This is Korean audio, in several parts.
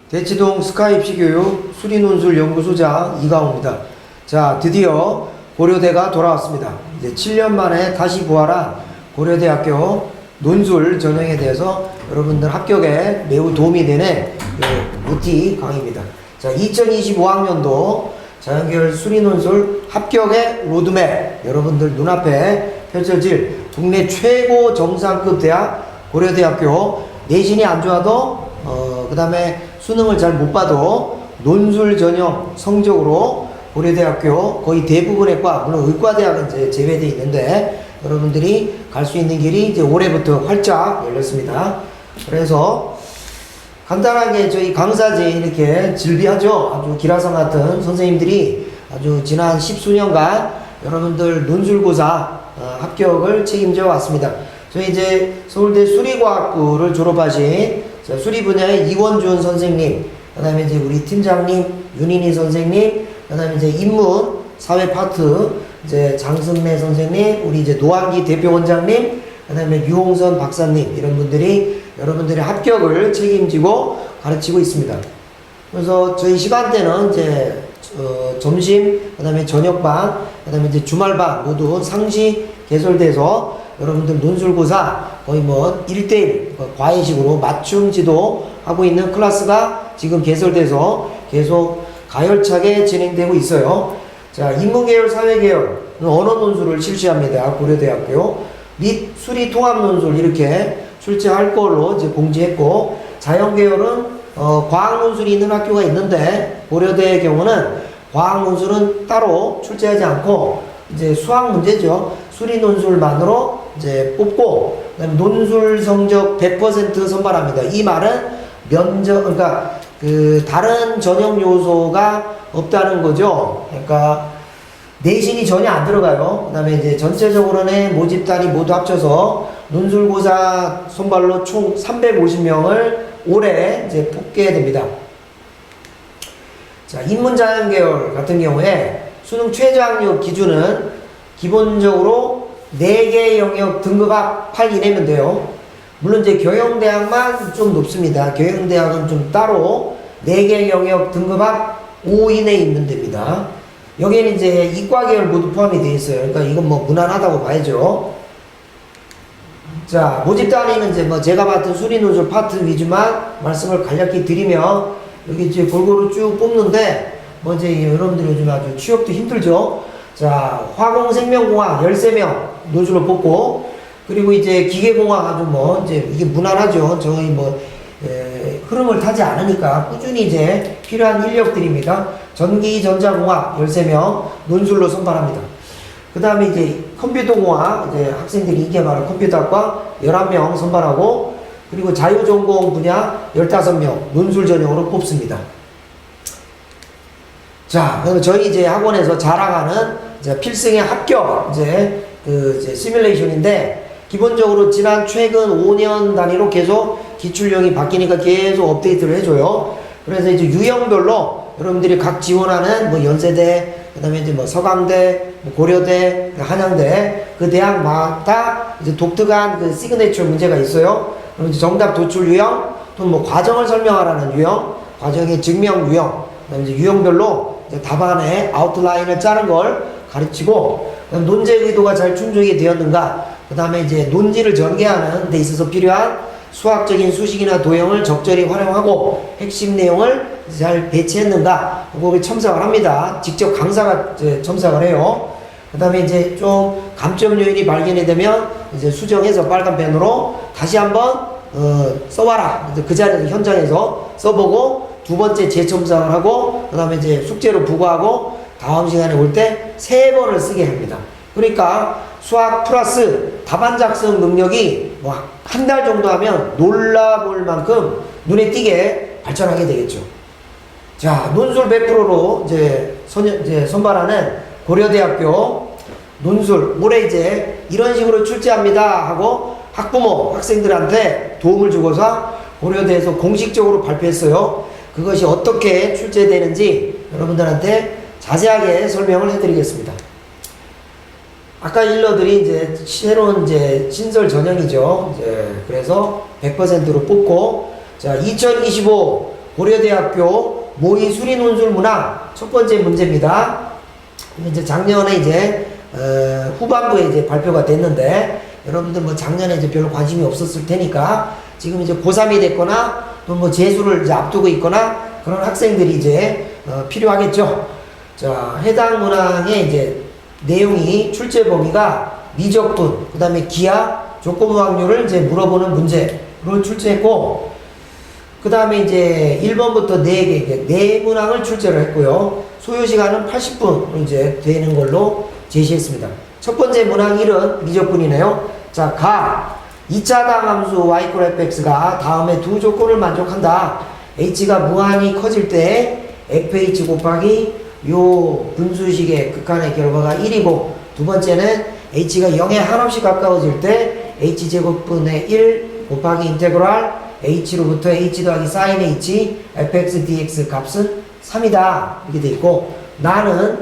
대치동 스카이 입시교육 수리논술 연구소장 이강호입니다. 자, 드디어 고려대가 돌아왔습니다. 이제 7년 만에 다시 부활한 고려대학교 논술 전형에 대해서 여러분들 합격에 매우 도움이 되는 OT 강의입니다. 자, 2025학년도 자연계열 수리논술 합격의 로드맵, 여러분들 눈앞에 펼쳐질 국내 최고 정상급 대학 고려대학교, 내신이 안 좋아도 그 다음에 수능을 잘 못 봐도 논술 전형 성적으로 고려대학교 거의 대부분의 과, 물론 의과대학은 이제 제외되어 있는데 여러분들이 갈 수 있는 길이 이제 올해부터 활짝 열렸습니다. 그래서 간단하게 저희 강사진 이렇게 질비하죠. 아주 기라성 같은 선생님들이 아주 지난 10수년간 여러분들 논술고사 합격을 책임져 왔습니다. 저희 이제 서울대 수리과학부를 졸업하신 수리 분야의 이원준 선생님, 그 다음에 이제 우리 팀장님 윤인희 선생님, 그 다음에 이제 인문 사회 파트 이제 장승래 선생님, 우리 이제 노한기 대표원장님, 그 다음에 유홍선 박사님, 이런 분들이 여러분들의 합격을 책임지고 가르치고 있습니다. 그래서 저희 시간대는 이제 점심, 그 다음에 저녁반, 그 다음에 이제 주말반 모두 상시 개설돼서 여러분들 논술고사 거의 뭐 1대1 과외식으로 맞춤 지도하고 있는 클래스가 지금 개설돼서 계속 가열차게 진행되고 있어요. 자, 인문계열, 사회계열 언어 논술을 실시합니다. 고려대학교 및 수리 통합 논술 이렇게 출제할 걸로 이제 공지했고, 자연계열은 과학 논술이 있는 학교가 있는데 고려대의 경우는 과학 논술은 따로 출제하지 않고 이제 수학 문제죠. 수리 논술만으로 이제 뽑고, 그다음에 논술 성적 100% 선발합니다. 이 말은 면접, 그러니까 그 다른 전형 요소가 없다는 거죠. 그러니까 내신이 전혀 안 들어가요. 그다음에 이제 전체적으로는 모집단이 모두 합쳐서 논술고사 선발로 총 350명을 올해 이제 뽑게 됩니다. 자, 인문자연계열 같은 경우에 수능 최저학력 기준은 기본적으로 4개 영역 등급합 8 이내면 돼요. 물론 이제 경영대학만 좀 높습니다. 경영대학은 좀 따로 4개 영역 등급합 5 이내에 있는 데입니다. 여기에는 이제 이과계열 모두 포함이 되어 있어요. 그러니까 이건 뭐 무난하다고 봐야죠. 자, 모집단위는 이제 뭐 제가 맡은 수리논술 파트 위주만 말씀을 간략히 드리면, 여기 이제 골고루 쭉 뽑는데 뭐 이제 여러분들 요즘 아주 취업도 힘들죠. 자, 화공생명공학 13명 논술로 뽑고, 그리고 이제 기계공학 아주 뭐 이제 이게 무난하죠. 저희 뭐 흐름을 타지 않으니까 꾸준히 이제 필요한 인력들입니다. 전기전자공학 13명 논술로 선발합니다. 그 다음에 이제 컴퓨터공학, 이제 학생들이 인기 많은 컴퓨터학과 11명 선발하고, 그리고 자유전공 분야 15명 논술 전형으로 뽑습니다. 자, 그럼 저희 이제 학원에서 자랑하는 이제 필승의 합격 이제 시뮬레이션인데, 기본적으로 지난 최근 5년 단위로 계속 기출령이 바뀌니까 계속 업데이트를 해줘요. 그래서 이제 유형별로 여러분들이 각 지원하는 뭐 연세대, 그 다음에 이제 뭐 서강대, 뭐 고려대, 한양대, 그 대학마다 이제 독특한 그 시그네처 문제가 있어요. 그럼 이제 정답 도출 유형, 또는 뭐 과정을 설명하라는 유형, 과정의 증명 유형, 그 다음에 이제 유형별로 이제 답안에 아웃라인을 짜는 걸 가르치고, 논제 의도가 잘 충족이 되었는가, 그 다음에 이제 논지를 전개하는 데 있어서 필요한 수학적인 수식이나 도형을 적절히 활용하고 핵심 내용을 잘 배치했는가, 그거를 첨삭을 합니다. 직접 강사가 이제 첨삭을 해요. 그 다음에 이제 좀 감점 요인이 발견이 되면 이제 수정해서 빨간 펜으로 다시 한번 써와라. 그 자리에서 현장에서 써보고 두 번째 재첨삭을 하고, 그 다음에 이제 숙제로 부과하고 다음 시간에 올 때 3번을 쓰게 합니다. 그러니까 수학 플러스 답안 작성 능력이 뭐 한 달 정도 하면 놀라볼 만큼 눈에 띄게 발전하게 되겠죠. 자, 논술 100%로 이제 선발하는 고려대학교 논술 올해 이제 이런 식으로 출제합니다 하고 학부모, 학생들한테 도움을 주고서 고려대에서 공식적으로 발표했어요. 그것이 어떻게 출제되는지 여러분들한테 자세하게 설명을 해드리겠습니다. 아까 일러드린 이제 새로운 이제 신설 전형이죠. 이제 그래서 100%로 뽑고, 자, 2025 고려대학교 모의 수리 논술 문항 첫 번째 문제입니다. 이제 작년에 이제 후반부에 이제 발표가 됐는데 여러분들 뭐 작년에 이제 별로 관심이 없었을 테니까 지금 이제 고3이 됐거나 또 뭐 재수를 이제 앞두고 있거나 그런 학생들이 이제 필요하겠죠. 자, 해당 문항의 이제 내용이 출제 범위가 미적분, 그 다음에 기하, 조건 확률을 이제 물어보는 문제를 출제했고, 그 다음에 이제 1번부터 4개, 4문항을 출제를 했고요. 소요 시간은 80분 이제 되는 걸로 제시했습니다. 첫 번째 문항 1은 미적분이네요. 자, 가 2차당 함수 y=fx가 다음에 두 조건을 만족한다. h가 무한히 커질 때 fh 곱하기 요 분수식의 극한의 결과가 1이고, 두 번째는 h가 0에 한없이 가까워질 때 h제곱분의 1 곱하기 인테그랄 h로부터 h 더하기 sin h fx dx 값은 3이다. 이렇게 돼 있고, 나는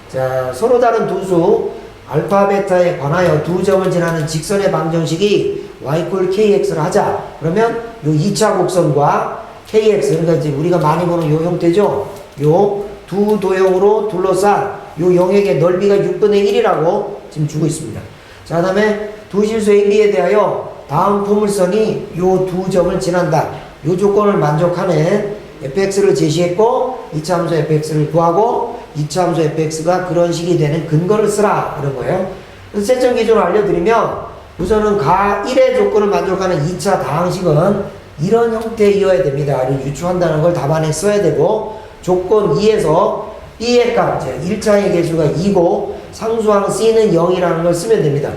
자 서로 다른 두 수 알파 베타에 관하여 두 점을 지나는 직선의 방정식이 y=kx를 하자. 그러면 요 2차 곡선과 kx, 그러니까 이제 우리가 많이 보는 요 형태죠. 요 두 도형으로 둘러싼 요 영역의 넓이가 6분의 1이라고 지금 주고 있습니다. 자, 그 다음에 두 실수 AB에 대하여 다음 포물선이 요 두 점을 지난다. 요 조건을 만족하는 fx를 제시했고, 2차 함수 fx를 구하고, 2차 함수 fx가 그런 식이 되는 근거를 쓰라. 그런 거예요. 그래서 채점 기준을 알려드리면, 우선은 가 1의 조건을 만족하는 2차 다항식은 이런 형태이어야 됩니다. 를 유추한다는 걸 답안에 써야 되고, 조건 2에서 b의 값, 1차의 개수가 2고, 상수항 c는 0이라는 걸 쓰면 됩니다.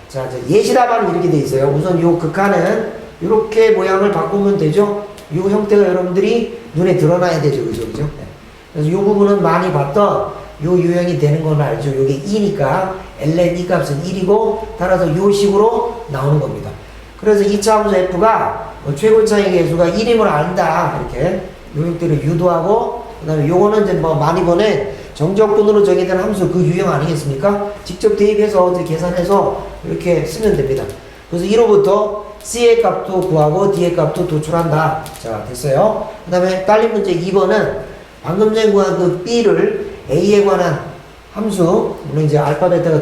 자, 예시 답안은 이렇게 돼 있어요. 우선 요 극한은 이렇게 모양을 바꾸면 되죠. 요 형태가 여러분들이 눈에 드러나야 되죠. 그죠? 그죠? 그래서 요 부분은 많이 봤던 요 유형이 되는 건 알죠. 요게 2니까 ln 이 값은 1이고, 따라서 요 식으로 나오는 겁니다. 그래서 2차 함수 f가 최고차의 개수가 1임을 안다. 이렇게 요형들을 유도하고, 그 다음에 요거는 이제 뭐 많이 보는 정적분으로 정의된 함수 그 유형 아니겠습니까? 직접 대입해서 이제 계산해서 이렇게 쓰면 됩니다. 그래서 1호부터 C의 값도 구하고 D의 값도 도출한다. 자, 됐어요. 그 다음에 딸린 문제 2번은 방금 전에 구한 그 B를 A에 관한 함수, 물론 이제 알파 베타가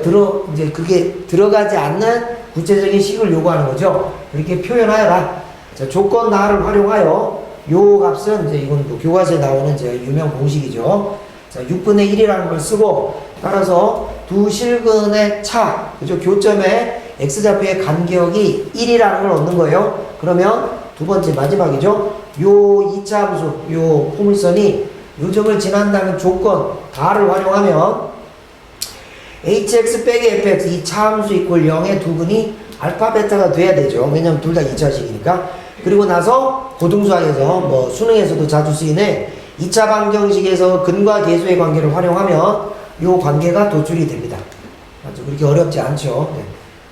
이제 그게 들어가지 않는 구체적인 식을 요구하는 거죠. 이렇게 표현하여라. 자, 조건 나를 활용하여 요 값은 이제 이건 뭐 교과서에 나오는 이제 유명 공식이죠. 자, 6분의 1이라는 걸 쓰고, 따라서 두 실근의 차, 그죠? 교점의 x좌표의 간격이 1이라는 걸 얻는 거예요. 그러면 두 번째 마지막이죠. 요 2차 함수, 요 포물선이 요 점을 지난다는 조건 가를 활용하면 hx 빼기 fx 이 차함수 이꼴 0의 두 근이 알파 베타가 돼야 되죠. 왜냐면 둘 다 2차식이니까. 그리고 나서 고등수학에서 뭐 수능에서도 자주 쓰이는 2차 방정식에서 근과 계수의 관계를 활용하면 요 관계가 도출이 됩니다. 아주 그렇게 어렵지 않죠. 네.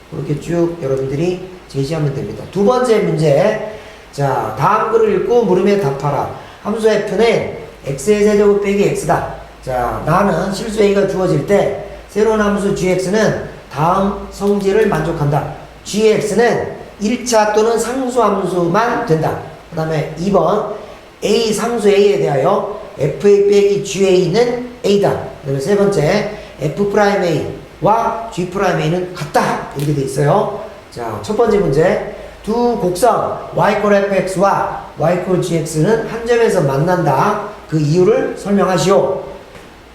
그렇게 쭉 여러분들이 제시하면 됩니다. 두 번째 문제. 자, 다음 글을 읽고 물음에 답하라. 함수 f는 x의 세제곱 빼기 x다. 자, 나는 실수 a가 주어질 때 새로운 함수 gx는 다음 성질을 만족한다. gx는 1차 또는 상수 함수만 된다. 그 다음에 2번 a 상수 a에 대하여 fa 빼기 ga는 a다. 그 다음에 세 번째 f'a와 g'a는 같다. 이렇게 돼 있어요. 자, 첫 번째 문제. 두 곡선 y=fx와 y=gx는 한 점에서 만난다. 그 이유를 설명하시오.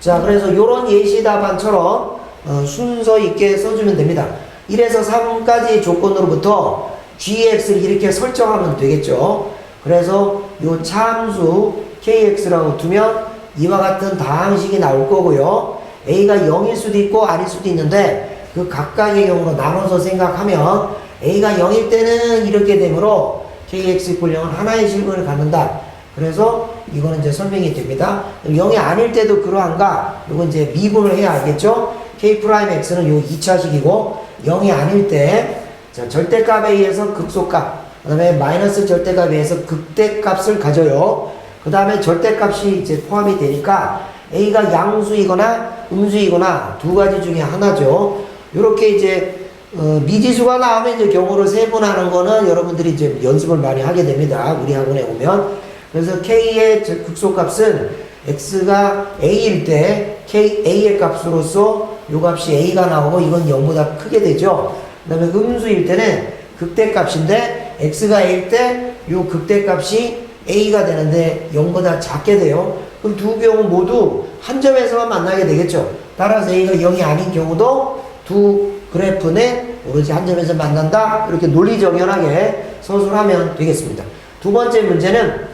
자, 그래서 요런 예시 답안처럼 순서 있게 써주면 됩니다. 1에서 3까지 조건으로부터 gx를 이렇게 설정하면 되겠죠. 그래서 요 차함수 kx라고 두면 이와 같은 다항식이 나올 거고요. a가 0일 수도 있고 아닐 수도 있는데 그 각각의 경우로 나눠서 생각하면 a가 0일 때는 이렇게 되므로 kx=0은 하나의 실근을 갖는다. 그래서 이거는 이제 설명이 됩니다. 0이 아닐 때도 그러한가? 이건 이제 미분을 해야 알겠죠? k'x는 요 2차식이고 0이 아닐 때 자, 절대값에 의해서 극소값, 그 다음에 마이너스 절대값에 의해서 극대값을 가져요. 그 다음에 절대값이 이제 포함이 되니까 a가 양수이거나 음수이거나 두 가지 중에 하나죠. 요렇게 이제 미지수가 나오면 이제 경우를 세분하는 거는 여러분들이 이제 연습을 많이 하게 됩니다. 우리 학원에 오면. 그래서 K의 극소값은 X가 A일 때 A의 값으로서 요 값이 A가 나오고 이건 0보다 크게 되죠. 그 다음에 음수일 때는 극대값인데 X가 A일 때 요 극대값이 A가 되는데 0보다 작게 돼요. 그럼 두 경우 모두 한 점에서만 만나게 되겠죠. 따라서 A가 0이 아닌 경우도 두 그래프는 오로지 한 점에서 만난다. 이렇게 논리정연하게 서술하면 되겠습니다. 두 번째 문제는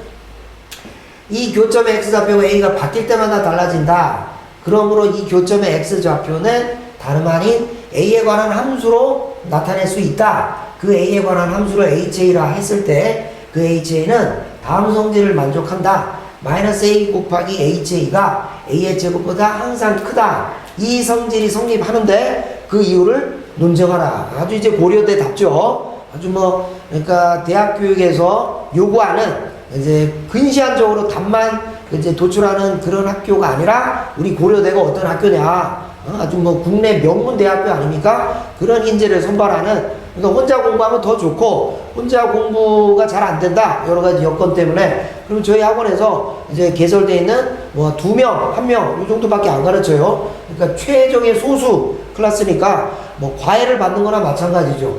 이 교점의 X좌표가 A가 바뀔 때마다 달라진다. 그러므로 이 교점의 X좌표는 다름 아닌 A에 관한 함수로 나타낼 수 있다. 그 A에 관한 함수를 HA라 했을 때 그 HA는 다음 성질을 만족한다. 마이너스 A 곱하기 HA가 A의 제곱보다 항상 크다. 이 성질이 성립하는데 그 이유를 논증하라. 아주 이제 고려대답죠. 아주 그러니까 대학 교육에서 요구하는 이제 근시안적으로 답만 이제 도출하는 그런 학교가 아니라 우리 고려대가 어떤 학교냐. 아주 국내 명문 대학교 아닙니까? 그런 인재를 선발하는. 그러니까 혼자 공부하면 더 좋고 혼자 공부가 잘 안 된다. 여러 가지 여건 때문에. 그럼 저희 학원에서 이제 개설되어 있는 2명, 1명 이 정도밖에 안 가르쳐요. 그러니까 최종의 소수 클래스니까 과외를 받는 거나 마찬가지죠.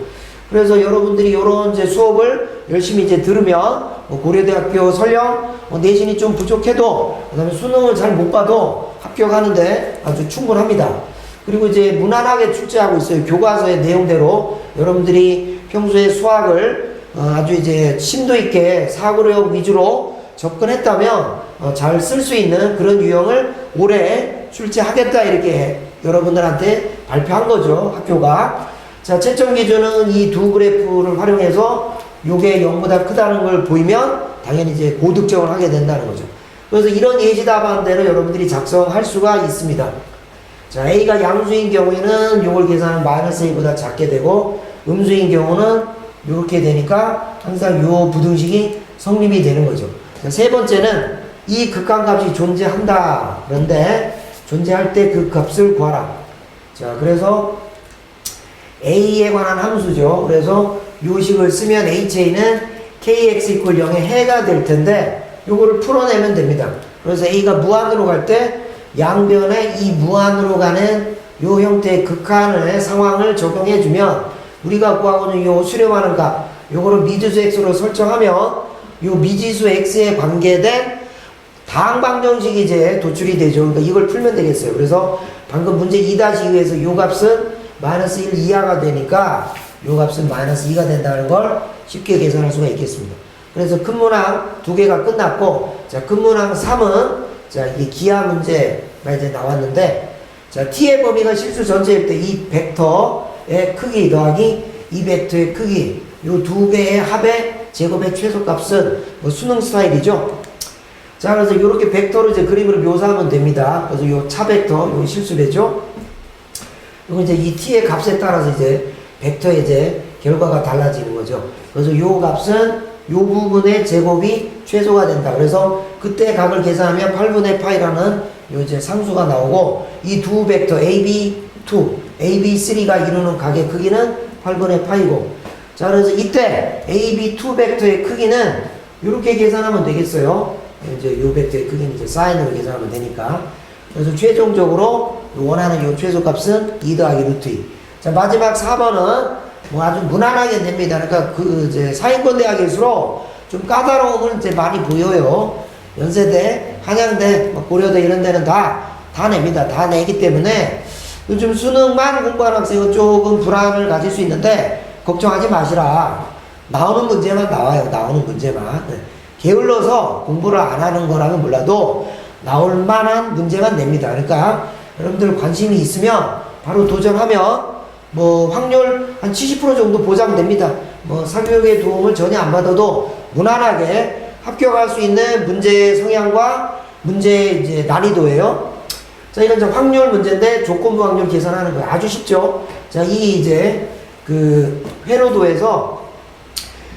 그래서 여러분들이 이런 이제 수업을 열심히 이제 들으면 고려대학교 설령 내신이 좀 부족해도 그다음에 수능을 잘 못 봐도 합격하는데 아주 충분합니다. 그리고 이제 무난하게 출제하고 있어요. 교과서의 내용대로 여러분들이 평소에 수학을 아주 이제 심도 있게 사고력 위주로 접근했다면 잘 쓸 수 있는 그런 유형을 올해 출제하겠다 이렇게 여러분들한테 발표한 거죠. 학교가. 자, 채점 기준은 이 두 그래프를 활용해서 요게 0보다 크다는 걸 보이면 당연히 이제 고득점을 하게 된다는 거죠. 그래서 이런 예시 답안대로 여러분들이 작성할 수가 있습니다. 자, A가 양수인 경우에는 요걸 계산하면 마이너스 A보다 작게 되고 음수인 경우는 요렇게 되니까 항상 요 부등식이 성립이 되는 거죠. 자, 세 번째는 이 극한값이 존재한다. 그런데 존재할 때 그 값을 구하라. 자, 그래서 A에 관한 함수죠. 그래서 요 식을 쓰면 HA는 KX = 0의 해가 될 텐데 요거를 풀어내면 됩니다. 그래서 A가 무한으로 갈 때 양변에 이 무한으로 가는 요 형태의 극한의 상황을 적용해주면 우리가 구하고는 요 수렴하는 값 요거를 미지수 X로 설정하면 요 미지수 X에 관계된 다항방정식이 이제 도출이 되죠. 그러니까 이걸 풀면 되겠어요. 그래서 방금 문제 2-2에서 요 값은 마이너스 1 이하가 되니까 요 값은 마이너스 2가 된다는 걸 쉽게 계산할 수가 있겠습니다. 그래서 큰 문항 2개가 끝났고, 자, 큰 문항 3은 자, 이게 기하 문제가 이제 나왔는데, 자, t의 범위가 실수 전체일 때 이 벡터의 크기 더하기 이 벡터의 크기, 요 두 개의 합의 제곱의 최소값은 수능 스타일이죠. 자, 그래서 이렇게 벡터로 이제 그림으로 묘사하면 됩니다. 그래서 요 차 벡터, 요 실수배죠. 그리고 이제 이 t의 값에 따라서 이제 벡터의 이제 결과가 달라지는 거죠. 그래서 요 값은 요 부분의 제곱이 최소가 된다. 그래서 그때 값을 계산하면 8분의 파이라는 요 이제 상수가 나오고 이 두 벡터 AB2, AB3가 이루는 각의 크기는 8분의 파이고, 자, 그래서 이때 AB2 벡터의 크기는 이렇게 계산하면 되겠어요. 이제 요 벡터의 크기는 이제 사인으로 계산하면 되니까. 그래서 최종적으로 원하는 요 최소값은 2 더하기 루트 2. 자, 마지막 4번은 아주 무난하게 됩니다. 그러니까 이제 상위권 대학일수록 좀 까다로움을 이제 많이 보여요. 연세대, 한양대, 고려대 이런 데는 다 냅니다. 다 내기 때문에 요즘 수능만 공부하는 학생은 조금 불안을 가질 수 있는데 걱정하지 마시라. 나오는 문제만 나와요. 나오는 문제만. 게을러서 공부를 안 하는 거라면 몰라도 나올 만한 문제만 냅니다. 그러니까 여러분들 관심이 있으면 바로 도전하면 확률 한 70% 정도 보장됩니다. 사교육의 도움을 전혀 안 받아도 무난하게 합격할 수 있는 문제의 성향과 문제의 이제 난이도예요. 자, 이건 이제 확률 문제인데 조건부 확률 계산하는 거예요. 아주 쉽죠. 자, 이 이제 그 회로도에서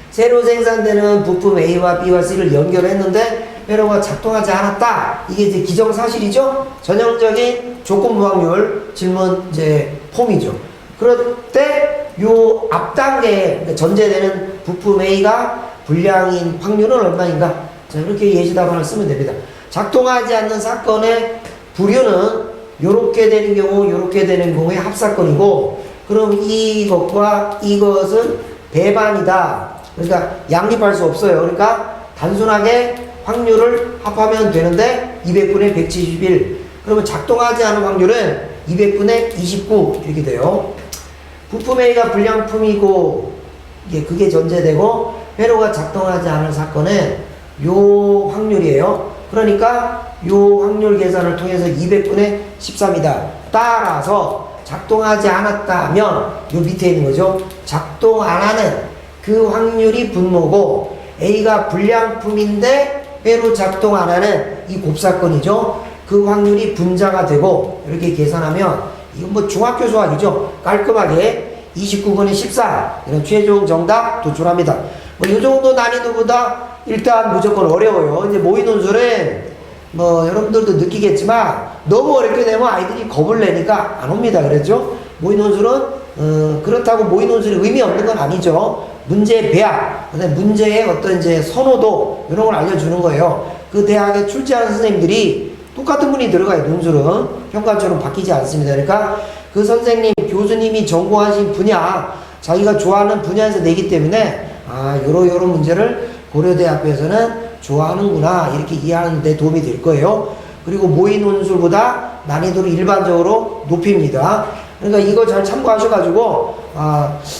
새로 생산되는 부품 A와 B와 C를 연결했는데 회로가 작동하지 않았다. 이게 이제 기정사실이죠. 전형적인 조건부 확률 질문 이제 폼이죠. 그럴 때 요 앞단계에 전제되는 부품 A가 불량인 확률은 얼마인가? 자, 그렇게 예시답안을 쓰면 됩니다. 작동하지 않는 사건의 부류는 요렇게 되는 경우, 요렇게 되는 경우의 합사건이고, 그럼 이것과 이것은 배반이다. 그러니까 양립할 수 없어요. 그러니까 단순하게 확률을 합하면 되는데 200분의 171. 그러면 작동하지 않은 확률은 200분의 29 이렇게 돼요. 부품 A가 불량품이고 그게 전제되고 회로가 작동하지 않은 사건은 요 확률이에요. 그러니까 요 확률 계산을 통해서 200분의 13이다. 따라서 작동하지 않았다면 요 밑에 있는 거죠. 작동 안 하는 그 확률이 분모고 A가 불량품인데 회로 작동 안 하는 이 곱사건이죠. 그 확률이 분자가 되고 이렇게 계산하면 이건 뭐 중학교 수학이죠. 깔끔하게 29분의 14 이런 최종 정답 도출합니다. 뭐 이 정도 난이도보다 일단 무조건 어려워요. 이제 모의논술은 뭐 여러분들도 느끼겠지만 너무 어렵게 되면 아이들이 겁을 내니까 안 옵니다. 그랬죠? 모의논술은 그렇다고 모의논술이 의미 없는 건 아니죠. 문제의 배합, 문제의 어떤 이제 선호도 이런 걸 알려주는 거예요. 그 대학에 출제하는 선생님들이 똑같은 분이 들어가요. 논술은 평가처럼 바뀌지 않습니다. 그러니까 그 선생님, 교수님이 전공하신 분야, 자기가 좋아하는 분야에서 내기 때문에 요런 문제를 고려대학교에서는 좋아하는구나 이렇게 이해하는 데 도움이 될 거예요. 그리고 모의논술보다 난이도를 일반적으로 높입니다. 그러니까 이거 잘 참고하셔가지고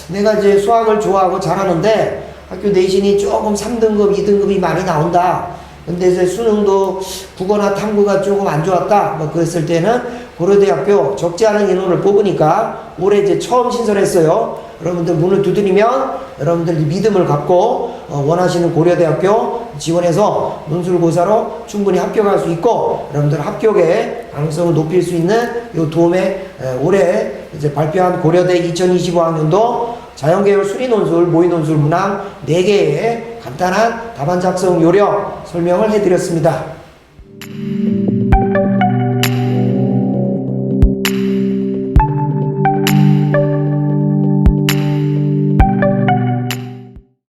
내가 이제 수학을 좋아하고 잘하는데 학교 내신이 조금 3등급, 2등급이 많이 나온다. 근데 이제 수능도 국어나 탐구가 조금 안 좋았다. 뭐 그랬을 때는 고려대학교 적지 않은 인원을 뽑으니까 올해 이제 처음 신설했어요. 여러분들 문을 두드리면 여러분들 믿음을 갖고 원하시는 고려대학교 지원해서 논술고사로 충분히 합격할 수 있고 여러분들 합격의 가능성을 높일 수 있는 이 도움에 올해 이제 발표한 고려대 2025학년도 자연계열 수리논술, 모의논술 문항 4개의 간단한 답안 작성 요령 설명을 해드렸습니다.